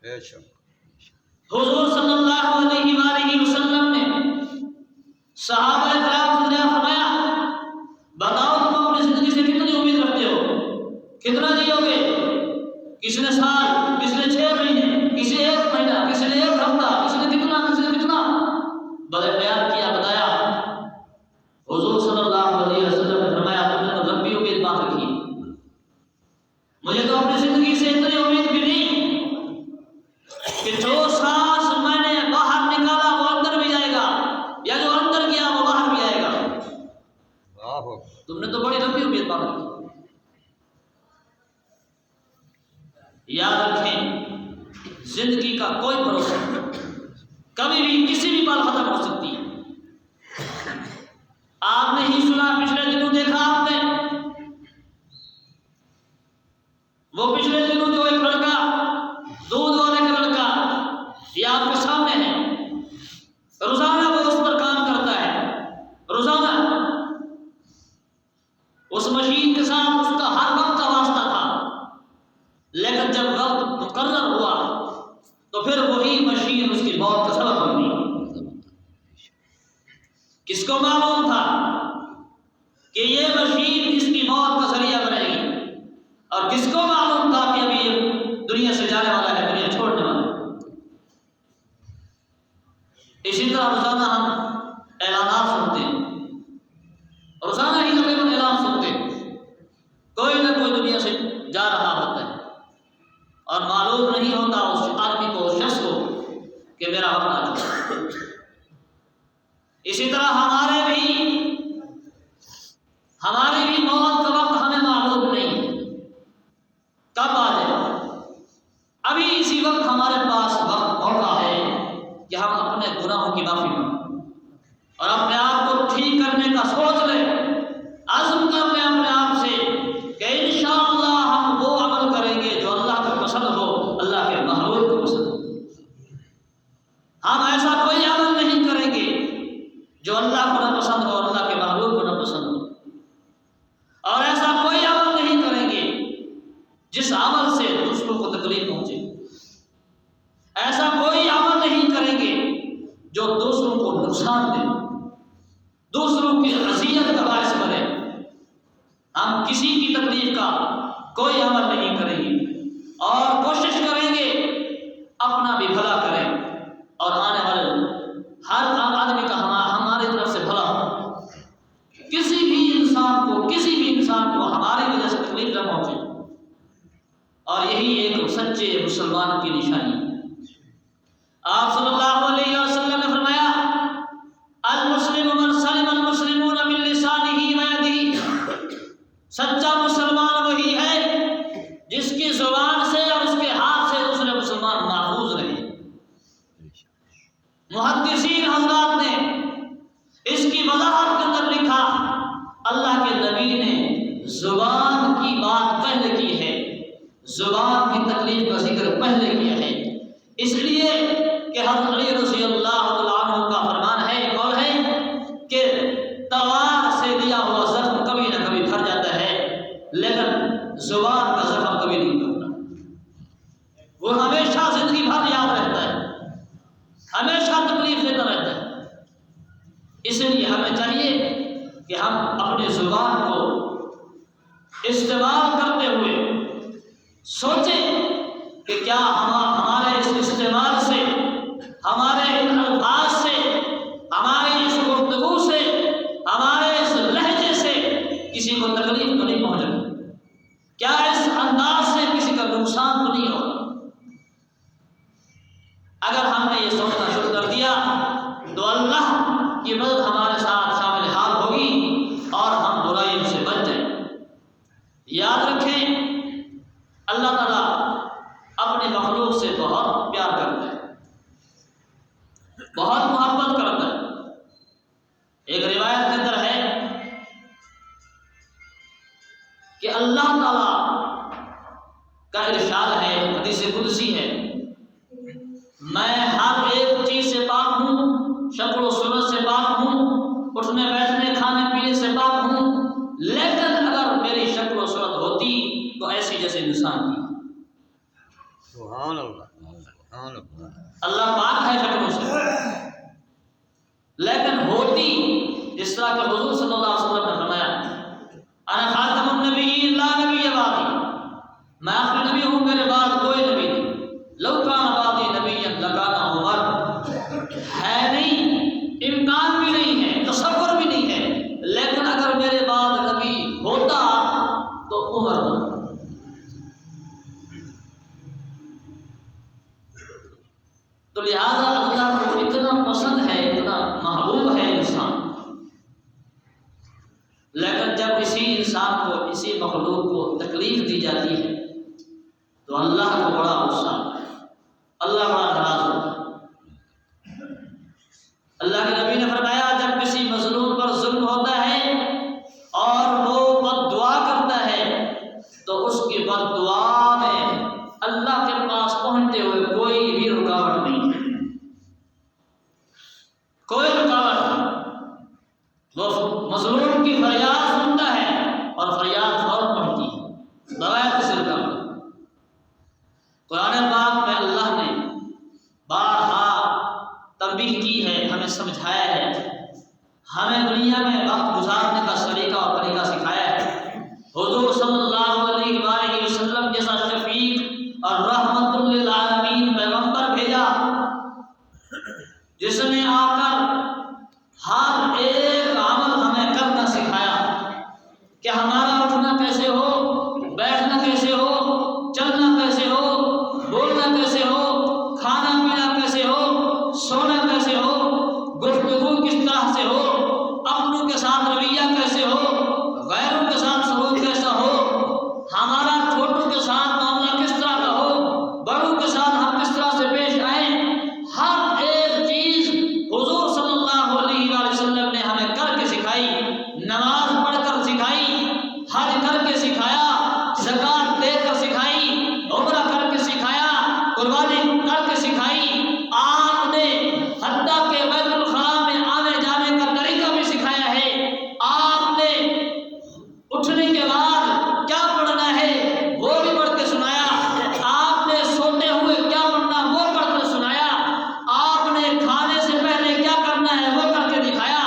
بے شک حضور صلی اللہ علیہ وآلہ وسلم نے صحابہ کرام سے فرمایا بتاؤ تم اپنی زندگی سے کتنی امید رکھتے ہو، کتنا جیو گے؟ کسی نے سال، کسی نے 6 مہینے، کسی نے 1 مہینہ، کسی نے 1 ہفتہ، کسی نے کتنا بڑے بیان کیا، بتایا۔ حضور صلی اللہ علیہ وسلم نے فرمایا تم نے تو لمبی امید باندھ رکھی، مجھے تو اپنی زندگی سے اتنی امید بھی نہیں کہ جو سانس میں نے باہر نکالا وہ اندر بھی جائے گا، یا جو اندر گیا وہ باہر بھی آئے گا۔ تم نے تو بڑی لمبی امید باندھ رکھی۔ یاد رکھیں زندگی کا کوئی بھروسہ نہیں، کبھی بھی کسی بھی پل ختم ہو سکتی ہے۔ آپ نے ہی سنا، پچھلے دنوں دیکھا آپ نے، وہ پچھلے دنوں جو ایک لڑکا، دودھ والے کا لڑکا، یہ آپ کے سامنے ہے، روزانہ وہ اس پر کام کرتا ہے، روزانہ اس مشین کے ساتھ اس کا ہر وقت کا واسطہ تھا، لیکن جب وقت مقرر ہوا تو پھر وہی مشین اس کی موت کا سبب بن گئی۔ کس کو معلوم تھا کہ یہ مشین اس کی موت کا ذریعہ بنے گی، اور کس کو معلوم تھا کہ ابھی یہ دنیا سے جانے والا ہے، دنیا چھوڑنے والا ہے۔ اسی طرح روزانہ ہم اعلانات سنتے ہیں، روزانہ ہی تقریباً اعلان سنتے ہیں، کوئی نہ کوئی دنیا سے جا رہا ہوتا ہے اور معلوم نہیں ہوتا اس آدمی کو، اس شخص کو کہ میرا وقت آ چکا ہے۔ اسی طرح ہماری بھی موت کا وقت ہمیں معلوم نہیں کب آ جائے۔ ابھی اسی وقت ہمارے پاس وقت موقع ہے کہ ہم اپنے گناہوں کی معافی مانگیں اور اپنے آپ کو ٹھیک کرنے کا سوچ لیں، عزم کر لیں اپنے آپ سے کہ انشاءاللہ ہم وہ عمل کریں گے جو اللہ کو پسند ہو، اللہ کے محبوب کو پسند ہو۔ ہم ایسا کوئی عمل نہیں کریں گے جو اللہ کو نہ پسند ہو اور اللہ کے محبوب کو نہ پسند ہو، اور ایسا کوئی عمل نہیں کریں گے جس عمل سے دوسروں کو تکلیف پہنچے، ایسا کوئی عمل نہیں کریں گے جو دوسروں کو نقصان دے، دوسروں کی اذیت کا باعث بنے۔ ہم کسی کی تکلیف کا کوئی عمل نہیں کریں گے اور کوشش کریں گے اپنا بھی بھلا کریں اور آنے والے ہر آدمی کا ہماری طرف سے بھلا ہو، کسی بھی انسان کو ہماری وجہ سے تکلیف نہ پہنچے، اور یہی ایک سچے مسلمان کی نشانی ہے۔ آپ صلی اللہ علیہ وسلم نے فرمایا المسلم من سلم المسلمون من لسانہ ویدہ، سچا مسلمان وہی ہے جس کی زبان سے اور اس کے ہاتھ سے دوسرے مسلمان محفوظ رہے۔ محدثین حضرات نے اس کی وضاحت کے اندر لکھا اللہ کے نبی نے زبان کی بات پہلے کی ہے، زبان کی تکلیف کا ذکر پہلے کیا ہے، اس لیے کہ حضرت علی رضی اللہ عنہ کا فرمان ہے، قول ہے کہ تلوار سے دیا ہوا زخم کبھی نہ کبھی بھر جاتا ہے، لیکن زبان کا زخم کبھی نہیں بھرتا، وہ ہمیشہ زندگی بھر یاد رہتا ہے، ہمیشہ تکلیف دیتا رہتا ہے۔ اس لیے ہمیں چاہیے کہ ہم اپنی زبان کو استعمال کرتے ہوئے سوچیں کہ کیا ہمارے اس استعمال سے، ہمارے ان الفاظ سے، ہماری اس گفتگو سے، ہمارے اس لہجے سے کسی کو تکلیف تو نہیں پہنچ رہی؟ کیا اس انداز سے کسی کا نقصان تو نہیں ہوگا؟ اگر ہم نے یہ سوچنا شروع کر دیا تو اللہ کی مدد ہمارے ساتھ شامل حال ہوگی اور ہم برائیوں سے بچ جائیں۔ یاد رکھیں اللہ تعالیٰ اپنے مخلوق سے بہت پیار کرتا ہے، بہت محبت کرتا ہے۔ ایک روایت کے اندر ہے کہ اللہ تعالیٰ کا ارشاد ہے، حدیث قدسی ہے، میں ہر ایک چیز سے پاک ہوں، شکل و صورت سے پاک ہوں، اٹھنے بیٹھنے کھانے پینے سے پاک ہوں، لیکن اگر میری شکل و صورت ہوتی تو ایسی جیسے انسان کی۔ سبحان اللہ۔ اللہ پاک ہے شکلوں سے، لیکن ہوتی جس طرح کہ حضور صلی اللہ علیہ وسلم نے فرمایا انا خاتم النبیین لا نبی بعدی، میں آخری نبی ہوں، میرے بعد کوئی نبی نہیں، لو کان بعدی نبی لکان عمر، ہے نہیں، امکان بھی نہیں ہے، تصور بھی نہیں ہے، لیکن اگر میرے بعد نبی ہوتا تو عمر ہوتا۔ تو لہذا اللہ کو اتنا پسند ہے، اتنا محبوب ہے انسان، لیکن جب اسی انسان کو، اسی مخلوق کو تکلیف دی جاتی ہے تو اللہ کو بڑا غصہ، اللہ بڑا ناراض ہوتا ہے۔ اللہ کے نبی نے فرمایا جب کسی مظلوم پر ظلم ہوتا ہے اور وہ بد دعا کرتا ہے تو اس کی بد دعا میں اللہ کے پاس پہنچتے ہوئے کوئی بھی رکاوٹ نہیں، کوئی رکاوٹ نہیں، وہ مظلوم کی فریاد سنتا ہے اور فریاد فوراً پہنچتی ہے بغیر کسی رکاوٹ۔ قرآن پاک میں اللہ نے بارہا تنبیہ کی ہے، ہمیں سمجھایا ہے، ہمیں دنیا میں وقت گزارنے کا سلیقہ اور طریقہ سکھایا ہے۔ حضور صلی اللہ علیہ وآلہ وسلم جیسا شفیق اور رحمت للعالمین پیغمبر بھیجا، جس نے آ کر ہر ایک عمل ہمیں کرنا سکھایا کہ ہمارا اٹھنا کیسے ہو، بیٹھنا کیسے ہو، چلنا کیسے ہو، بولنا کیسے ہو، کھانا پینا کیسے ہو، سونا کیسے ہو، گفتگو کس طرح سے ہو، اپنوں کے ساتھ رویہ کیسے ہو، غیروں کے ساتھ سلوک کیسا ہو، ہمارا چھوٹوں کے ساتھ معاملہ کس طرح کا ہو، بڑوں کے ساتھ ہم کس طرح سے پیش آئیں، ہر ایک چیز حضور صلی اللہ علیہ وآلہ وسلم نے ہمیں کر کے سکھائی، نماز پڑھ کر سکھائی، حج کر کے سکھایا، زکوٰۃ دے کر سکھائی، عمرہ کر کے سکھایا، قربانی کر کے سکھائی، آپ نے حتیٰ کہ بیت الخلاء میں آنے جانے کا طریقہ بھی سکھایا ہے، آپ نے اٹھنے کے بعد کیا پڑھنا ہے وہ بھی پڑھ کے سنایا، آپ نے سوتے ہوئے کیا پڑھنا وہ پڑھ کر سنایا، آپ نے کھانے سے پہلے کیا کرنا ہے وہ کر کے دکھایا،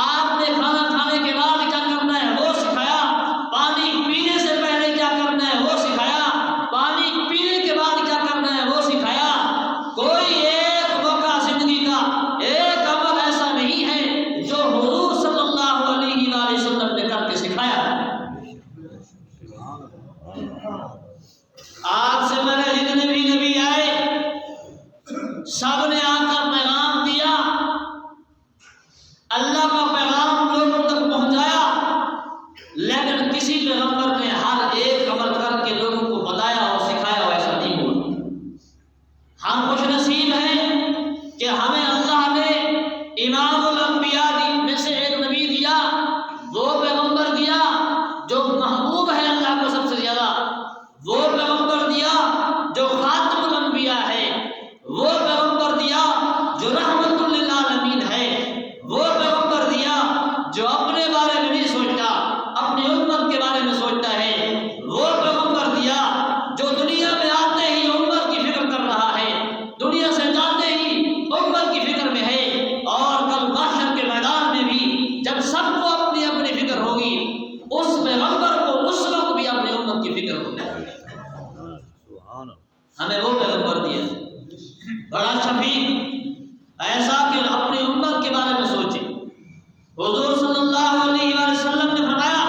آپ نے کھانا کھانے کے بعد کیا کرنا ہے وہ سکھایا، پانی پینے سے پہلے کیا کرنا ہے وہ سکھایا، پانی پینے کے بعد کیا کرنا ہے وہ سکھایا۔ کوئی ایک موقع زندگی کا ایک عمل ایسا نہیں ہے جو حضور صلی اللہ علیہ وآلہ وسلم نے کر کے سکھایا۔ آج سے پہلے جتنے بھی نبی آئے سب نے آ کر پیغام دیا، اللہ کا پیغام لوگوں تک پہنچایا، لیکن کسی پیغمبر نے ہر ایک عمل کر کے لوگوں کو بتایا اور سکھایا ہو، ایسا نہیں ہوا۔ ہم خوش نصیب ہیں کہ ہمیں اللہ نے امام الانبیاء میں سے ایک نبی دیا، وہ پیغمبر دیا جو محبوب ہے اللہ کو سب سے زیادہ، وہ پیغمبر دیا جو خاتم الانبیاء ہے، وہ پیغمبر دیا جو رحمت للعالمین ہے، وہ پیغمبر دیا جو اپنے بارے میں نہیں سوچتا، اپنی امت کے بارے میں سوچتا ہے، وہ پیغمبر دیا جو دنیا میں آتے ہی امت کی فکر کر رہا ہے، دنیا سے جاتے ہی امت کی فکر میں ہے، اور کل محشر کے میدان میں بھی جب سب کو اپنی اپنی فکر ہوگی، اس پیغمبر کو اس وقت بھی اپنی امت کی فکر ہوگی۔ ہمیں وہ پیغمبر دیا بڑا شفیق، ایسا کہ اپنی امت کے بارے میں سوچے۔ حضور صلی اللہ علیہ وآلہ وسلم نے فرمایا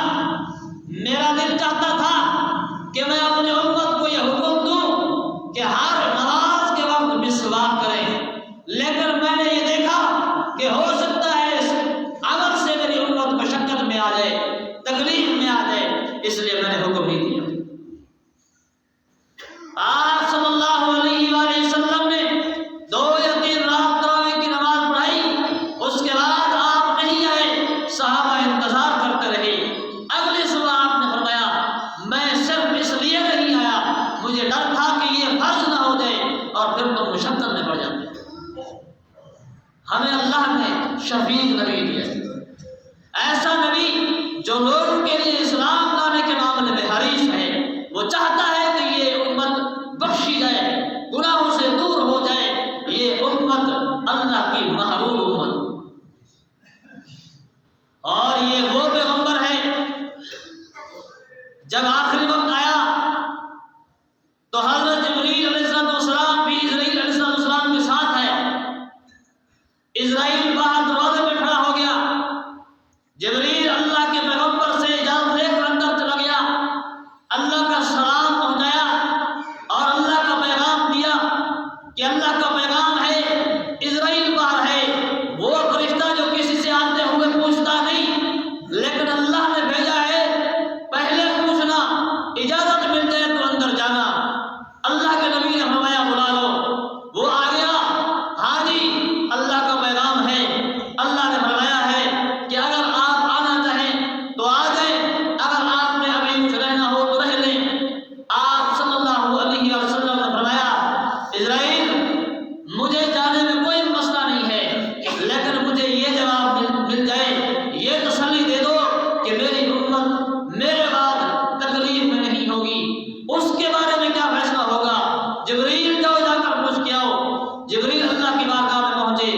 میرا دل چاہتا تھا کہ میں اپنے امت کو یہ حکم دوں کہ ہر نماز کے وقت مسواک کریں، لیکن میں نے یہ دیکھا کہ ہو سکتا ہے اس عمل سے میری امت مشقت میں آ جائے، تکلیف میں آ جائے، اس لیے میں نے حکم نہیں دیا۔ آپ صلی اللہ علیہ وآلہ وسلم نے 2 یا 3 رات تراویح کی نماز پڑھائی، اس کے بعد آپ نہیں آئے، صحابہ انتظار کرتے رہے، اگلی صبح آپ نے فرمایا میں صرف اس لیے نہیں آیا، مجھے ڈر تھا کہ یہ فرض نہ ہو جائے اور پھر تم مشقت میں پڑ جاتے۔ ہمیں اللہ نے شفیق نبی دیا، ایسا نبی جو لوگوں کے لیے اسلام لانے کے معاملے میں حریص ہے، وہ چاہتا ہے کہ یہ امت بخشی جائے، گناہوں سے دور ہو اور یہ وہ پیغمبر ہے جب آخری وقت آیا تو حضرت جبریل علیہ السلام بھی اسرائیل علیہ السلام کے ساتھ ہے. اسرائیل باہر دروازے پہ کھڑا ہو گیا. جبریل اللہ کے پیغمبر سے اجازت لے کر اندر چلا گیا. اللہ کا سلام پہنچایا اور اللہ کا پیغام دیا کہ اللہ کا پیغام ہے اسرائیل باہر ہے. وہ فرشتہ جو کسی سے آتے ہوئے پوچھتا نہیں، لیکن اللہ نے بھیجا ہے پہلے پوچھنا، اجازت مل جائے تو اندر جانا. اللہ کے نبی نے فرمایا بلا لو. وہ آ گیا. ہاں جی اللہ کا پیغام ہے. اللہ نے فرمایا ہے کہ اگر آپ آنا چاہیں تو آ جائیں، اگر آپ نے ابھی کچھ رہنا ہو تو رہ لیں. آپ صلی اللہ علیہ وسلم نے فرمایا اسرائیل مجھے جانے میں کوئی مسئلہ نہیں ہے، لیکن مجھے یہ جواب مل جائے، یہ تسلی دے دو کہ میری امت میرے بعد تکلیف میں نہیں ہوگی. اس کے بارے میں کیا فیصلہ ہوگا؟ جبریل جاؤ جا کر پوچھ کے آؤ. جبریل اللہ کی بارگاہ میں پہنچے.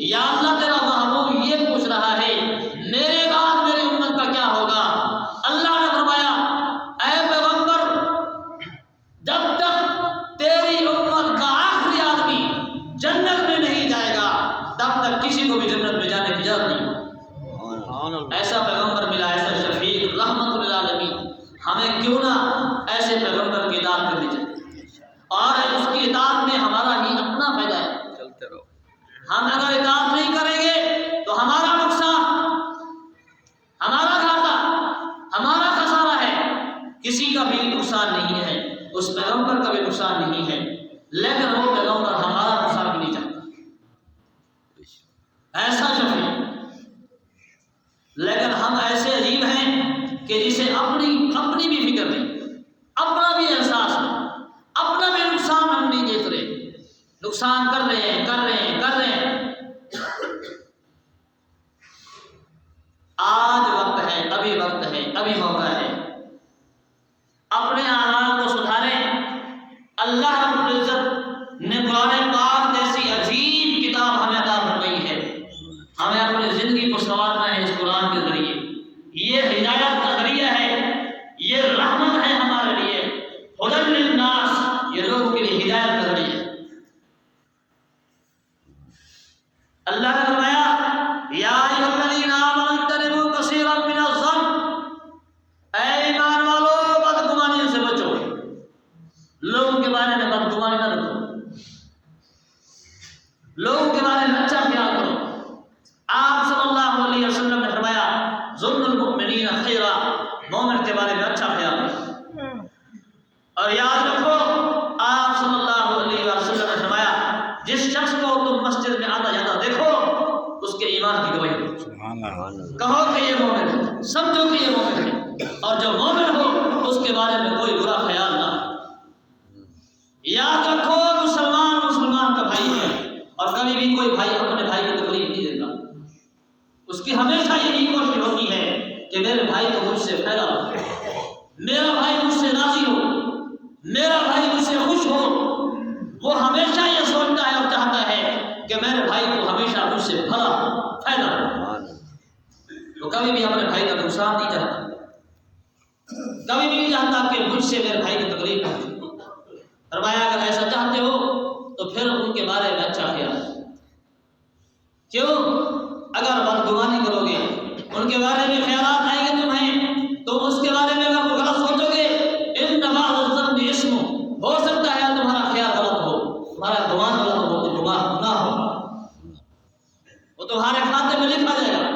یا اللہ تیرا محبوب یہ پوچھ رہا ہے میرے بعد میری امت کا کیا ہوگا؟ اللہ نے فرمایا اے پیغمبر جب تک تیری امت کا آخری آدمی جنت میں نہیں جائے گا تب تک کسی کو بھی جنت میں جانے کی اجازت نہیں. ایسا پیغمبر ملا، ایسا شفیع رحمت للعالمین. ہمیں کیوں نہ ایسے پیغمبر کی اطاعت کرنی چاہیے، اور اس کی اطاعت میں ہمارا ہی اپنا فائدہ ہے. ہم اگر اطاعت نہیں کریں گے تو ہمارا نقصان، ہمارا گھاٹا، ہمارا خسارہ ہے. کسی کا بھی نقصان نہیں ہے، اس پیغمبر کا بھی نقصان نہیں ہے، لیکن وہ پیغمبر ہمارا نقصان بھی نہیں چاہتا. ایسا شفیع. لیکن ہم ایسے عجیب ہیں کہ جسے اپنی بھی فکر نہیں، اپنا بھی احساس نہیں، اپنا بھی نقصان ہم نہیں دیکھ رہے. نقصان کر رہے ہیں. آج وقت ہے، ابھی وقت ہے، ابھی موقع ہے. اپنے اعمال کو سدھاریں. اللہ رب العزت نے قرآن پاک جیسی عظیم کتاب ہمیں عطا فرمائی ہے. ہمیں اپنی زندگی کو سنوارنا ہے اس قرآن کے ذریعے. یہ ہدایت کا ذریعہ ہے، یہ رحمت ہے ہمارے لیے. ہدی للناس، یہ لوگوں کے لیے ہدایت کا ذریعہ ہے. اللہ نے فرمایا یا ایھا الذین آمنوا اجتنبوا کثیرا من الظن، اے ایمان والو بدگمانی سے بچو. لوگوں کے بارے میں بدگمانی نہ رکھو، لوگوں کے بارے میں اچھا خیال کرو. آپ صلی اللہ علیہ وسلم نے فرمایا ظن المؤمنین خیرا، مومن کے بارے میں اچھا خیال کرو. اور یاد رکھو آپ صلی اللہ علیہ وسلم نے فرمایا جس شخص کو تم مسجد میں آتا جاتا دیکھو اس کے ایمان کی گواہی دو. کہو کہ یہ مومن ہے، سمجھو کہ یہ مومن ہے، اور جو مومن ہو اس کے بارے میں کوئی برا خیال نہ ہو. یاد رکھو مسلمان کا بھائی ہے، اور کبھی بھی کوئی بھائی اپنے بھائی کو تکلیف نہیں دیتا. اس کی ہمیشہ یہی کوشش ہوتی ہے کہ میرے بھائی کو مجھ سے فائدہ ہو، میرا بھائی مجھ سے راضی ہو، میرا بھائی مجھ سے خوش ہو. وہ ہمیشہ یہ سوچتا ہے اور چاہتا ہے کہ میرے بھائی کو ہمیشہ مجھ سے بھلا فائدہ ہو. وہ کبھی بھی اپنے بھائی کا نقصان نہیں چاہتا، کبھی بھی نہیں چاہتا کہ مجھ سے میرے بھائی کی تکلیف پہنچے. فرمایا اگر ایسا چاہتے ہو تو پھر ان کے بارے میں اچھا خیال. کیوں؟ اگر بدگمانی کرو گے، ان کے بارے میں خیالات آئیں گے تمہیں، تو اس کے بارے میں اگر غلط سوچو گے، ان بعض الظن اسم، ہو سکتا ہے تمہارا خیال غلط ہو، تمہارا گمان غلط ہو، تو گناہ ہوگا، وہ تمہارے کھاتے میں لکھا جائے گا.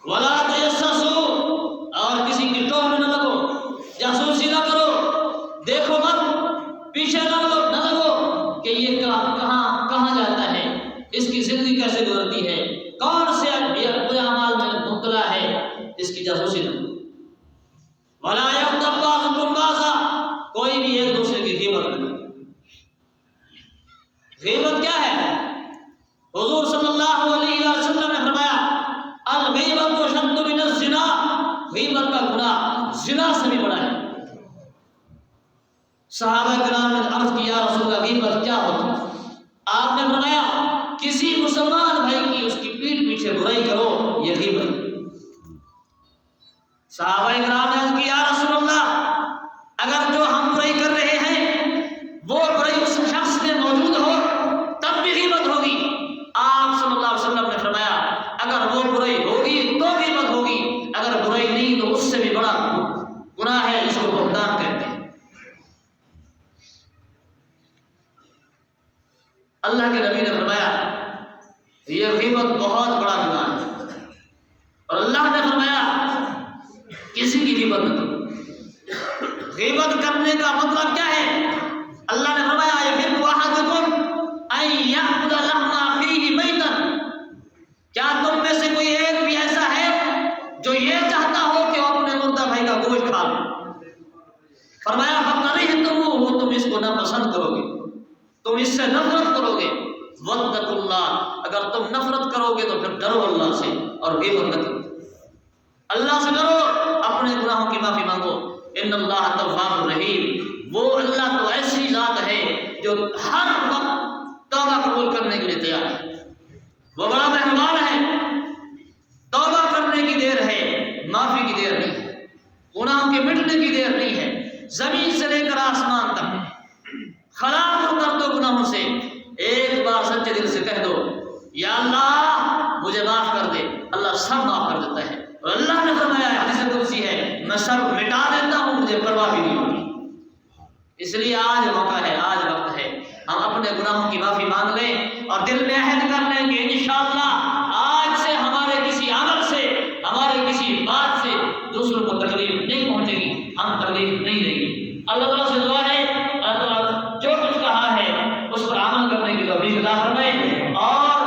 ولا تجسسوا، اور کسی کی ٹوہ میں نہ لگو، جاسوسی نہ کرو، دیکھو مت، پیچھے نہ لگو کہ یہ کہاں جاتا ہے، اس کی زندگی کیسے گزرتی ہے، کون سے اعمال میں مبتلا ہے، اس کی جاسوسی نہ کرو. ولا یغتب بعضکم بعضا، کوئی بھی ایک دوسرے کی غیبت نہ کرے. غیبت کیا ہے؟ حضور صلی اللہ علیہ وسلم نے فرمایا الغیبت اشد من الزنا، غیبت کا گناہ زنا سے بھی بڑا ہے. صحابہ کرام نے عرض کیا یا رسول اللہ غیبت کیا ہوتی؟ آپ نے فرمایا کسی مسلمان بھائی کی اس کی پیٹھ پیچھے برائی کرو، یہ غیبت. صحابہ کرام نے عرض کی یا رسول اللہ اگر جو ہم برائی کر رہے ہیں وہ برائی اس شخص میں موجود ہو تب بھی غیبت ہوگی؟ آپ صلی اللہ علیہ وسلم نے فرمایا اگر وہ برائی ہوگی تو غیبت ہوگی، اگر برائی نہیں تو اس سے بھی بڑا گناہ ہے جس کو بہتان کہتے ہیں۔ اللہ کے نبی نے فرمایا یہ غیبت بہت بڑا گناہ ہے، اور اللہ نے فرمایا کسی کی غیبت نہ کرو۔ غیبت کرنے کا مطلب کیا ہے؟ اللہ نے فرمایا یحب احدکم ان یأکل لحم اخیہ میتا، کیا تم میں سے کوئی ایک بھی ایسا ہے جو یہ چاہتا ہو کہ وہ اپنے مردہ بھائی کا گوشت کھا لے؟ فرمایا فکرہتموہ، تم اس کو ناپسند کرو گے، تم اس سے نفرت کرو گے۔ واتقوا اللہ، اگر تم نفرت کرو گے تو پھر ڈرو اللہ سے اور غیبت نہ کرو، اللہ سے ڈرو، اپنے گناہوں کی معافی مانگو۔ ان اللہ تواب الرحیم، وہ اللہ تو ایسی ذات ہے جو ہر وقت توبہ قبول کرنے کے لیے تیار ہے، وہ بڑا مہربان ہے، توبہ کرنے کی دیر ہے، معافی کی دیر نہیں ہے، گناہوں کے مٹنے کی دیر نہیں ہے۔ زمین سے لے کر آسمان تک خراب ہو کر دو گناہوں سے، ایک بار سچے دل سے کہہ دو یا اللہ مجھے معاف کر دے، اللہ سب معاف کر دیتا ہے، اور اللہ نے فرمایا ہے حدیث قدسی ہے میں سب مٹا دیتا ہوں، مجھے پرواہ بھی نہیں ہوتی۔ اس لیے آج موقع ہے، آج وقت ہے، ہم اپنے گناہوں کی معافی مانگ لیں اور دل میں عہد کر لیں کہ انشاءاللہ آج سے ہمارے کسی عمل سے، ہمارے کسی بات سے دوسروں کو تکلیف نہیں پہنچے گی، ہم تکلیف نہیں دیں گے۔ اللہ تعالیٰ سے دعا ہے اللہ تعالیٰ جو کچھ کہا ہے اس پر عمل کرنے کی توفیق عطا فرمائے، اور